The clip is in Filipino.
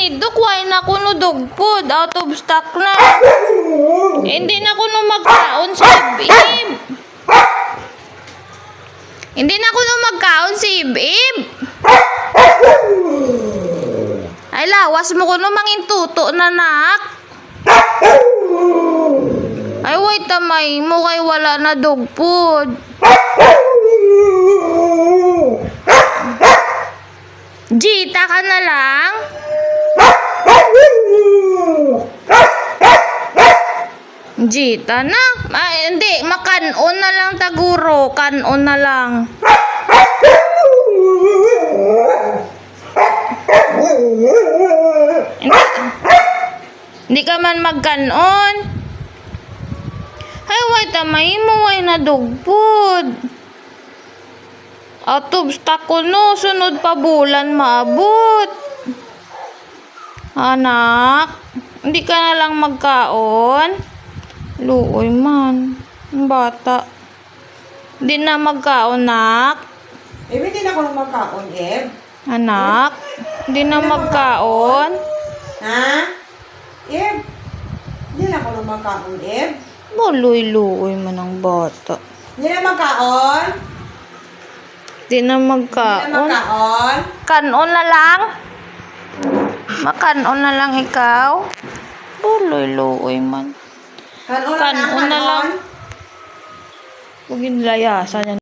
nidok, why na ko no dog food. Out of stock na. Hindi na ko no magkaon si Ibib. Hindi na ko no magkaon si Ibib. Ay, lawas mo ko no mangintuto na nak. Ay, wait tamay mo kay wala na dog food. Jita ka na lang. Jita na. Hindi, makanon na lang taguro. Kanon na lang. Hindi ka man magkanon. Ay, wait tamay mo ay na dog food. Atub, stock ko no. Sunod pa bulan maabot. Anak, hindi ka na lang magkaon. Luoy man. Ang bata. Hindi na magkaon, nak. Hindi na ako nang magkaon, Eb. Anak, hindi na magkaon. Ha? Eb? Hindi na ako nang magkaon, Eb. Luoy man ang bata. Hindi na magkaon? Hindi na Hindi na magkaon. magkaon? Kanon na lang. Makanon na lang ikaw. Luoy man. Kanon Kanon na lang. kanon? Huwag yung layasan yan.